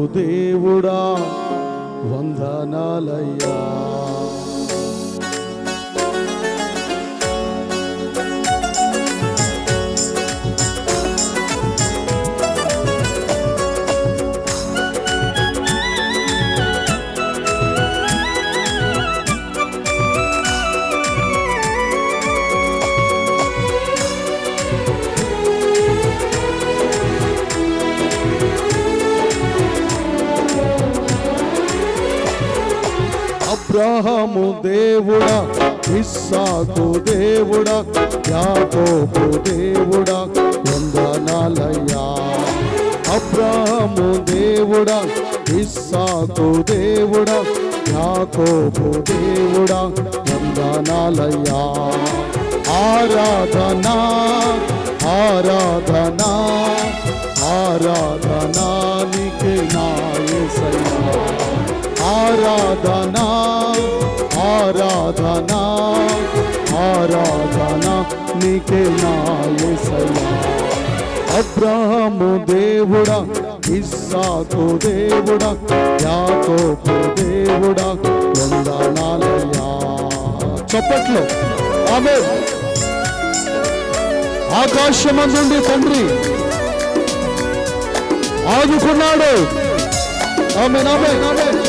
దేవుడా వందనాలయ్యా. అబ్రహాము దేవుడా, ఇస్సాకు దేవుడా, యాకోబు దేవుడా వందనాలయ్యా. అబ్రహాము దేవుడా, ఇస్సాకు దేవుడా, యాకోబు దేవుడా వందనాలయ్యా. ఆరాధనా ఆరాధనా ఆరాధనా నీకే నా యేసయ్యా. ఆరాధనా ఆరాధనా ఆరాధనా నీకే నా యేసయ్యా. అబ్రహాము దేవుడా, ఇస్సాకు దేవుడా, యాకోబు దేవుడా వందనాలయ్యా. చప్పట్లు. ఆమేన్. ఆకాశమందుండి తండ్రి ఆదుకున్నాడు. ఆమేన్ ఆమేన్ ఆమేన్.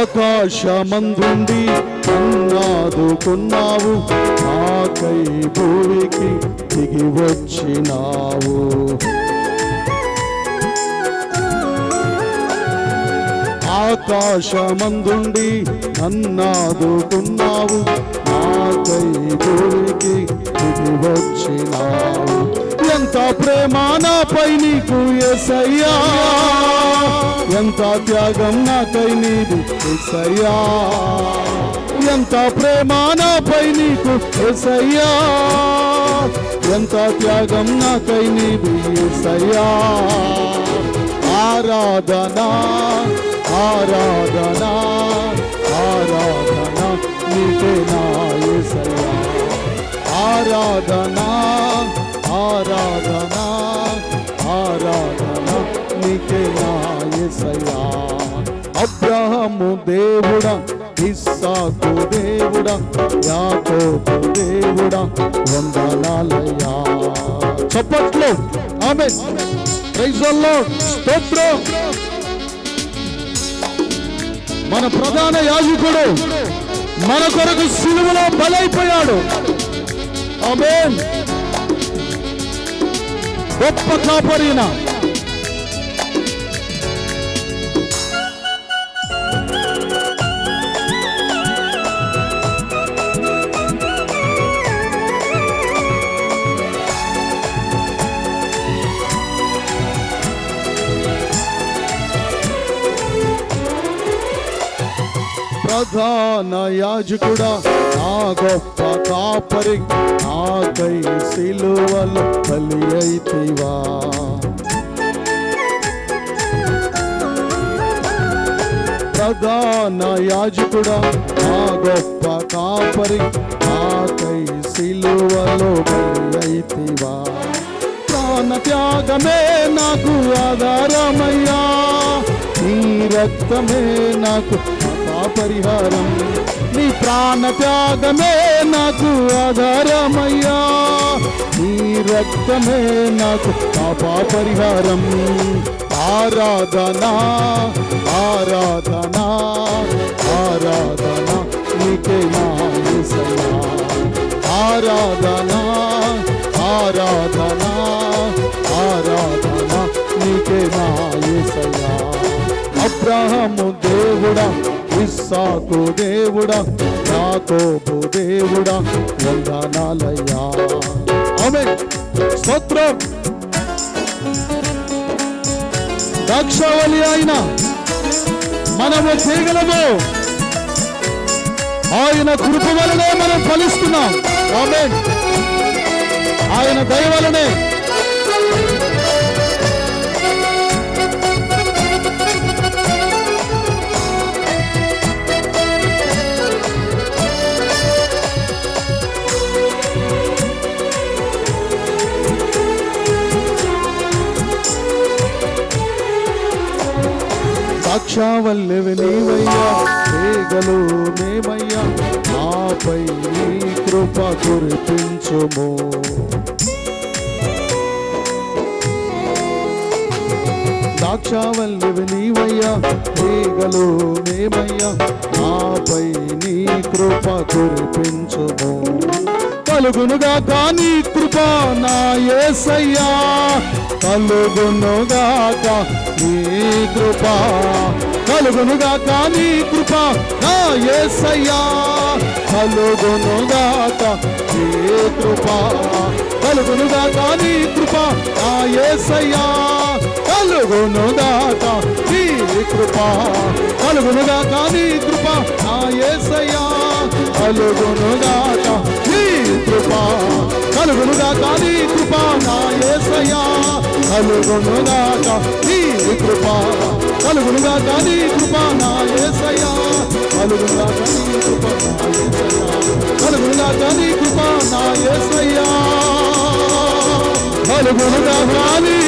ఆకాశమందుండి అన్నాదుకున్నావు, నాకై భూమికి దిగి వచ్చినావు. ఆకాశమందుండి అన్నాదుకున్నావు, నాకై భూమికి దిగి వచ్చినావు. ఎంత ప్రేమ నాపై నీకు యేసయ్యా, ఎంత త్యాగం నాకై నీది యేసయ్యా. ఎంత ప్రేమ నాపై నీకు యేసయ్యా, ఎంత త్యాగం నాకై నీది యేసయ్యా. ఆరాధనా ఆరాధనా ఆరాధనా నీకే నా యేసయ్యా. ఆరాధనా ఆరాధనా ఆరాధనా నీకే నా యేసయ్యా. అబ్రహాము దేవుడా, ఇస్సాకు దేవుడా, యాకోబు దేవుడా వందనాలయ్యా. చప్పట్లు. ఆమేన్. Praise the Lord. స్తోత్రం. మన ప్రధాన యాజకుడు మన కొరకు సిలువలో బలైపోయాడు. ఆమేన్. గొప్ప కాపరిన ప్రధాన యాజకుడా, నా గొప్ప కాపరి, నాకై సిలువలో బలి అయితివా. ప్రధాన యాజకుడా, నా గొప్ప కాపరి, నాకై సిలువలో బలి అయితివా. ప్రాణ త్యాగమే నాకు ఆధారమయ్యా, నీ రక్తమే నాకు పరిహారం. నీ ప్రాణ త్యాగమే నాకు ఆధారమయ్యా, నీ రక్తమే నాకు పాప పరిహారం. ఆరాధనా ఆరాధనా ఆరాధనా నీకే నా యేసయ్యా. ఆరాధనా ఆరాధనా ఆరాధనా నీకే నా యేసయ్యా. అబ్రహాము దేవుడా, ఇస్సాకు దేవుడా, యాకోబు దేవుడా వందనాలయ్యా. ఆమేన్. స్తోత్రం. ద్రాక్షావళి అయిన మనము చేయగలము. ఆయన కృప వలనే మనం ఫలిస్తున్నాం. ఆమేన్. ఆయన దయ వలనే. ద్రాక్షావల్లెవి నీవయ్యా, తీగలు మేమయ్యా, నాపై నీ కృప కురిపించుము. ద్రాక్షావల్లెవి నీవయ్యా, తీగలు మేమయ్యా, నాపై నీ కృప కురిపించుము. కలుగునుగాక నీ కృప నా యేసయ్యా, కలుగునుగాక నీ కృప, కలుగునుగాక నీ కృప నా యేసయ్యా, కలుగునుగాక నీ కృప, కలుగునుగాక నీ కృప నా యేసయ్యా, కలుగునుగాక నీ కృప, కలుగునుగాక నీ కృప నా యేసయ్యా, కలుగునుగాక నీ కృప, కలుగునుగాక నీ కృప నా యేసయ్యా, కలుగునుగాక నీ కృప, కలుగునుగాక నీ కృప నా యేసయ్యా, కలుగునుగాక నీ కృప నా యేసయ్యా, కలుగునుగాక నీ కృప నా యేసయ్యా, కలుగునుగాక నీ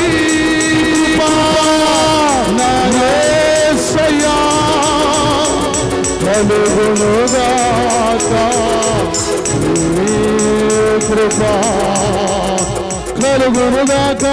కృప నా యేసయ్యా, కలుగునుగాక నీ కృప, కలుగునుగాక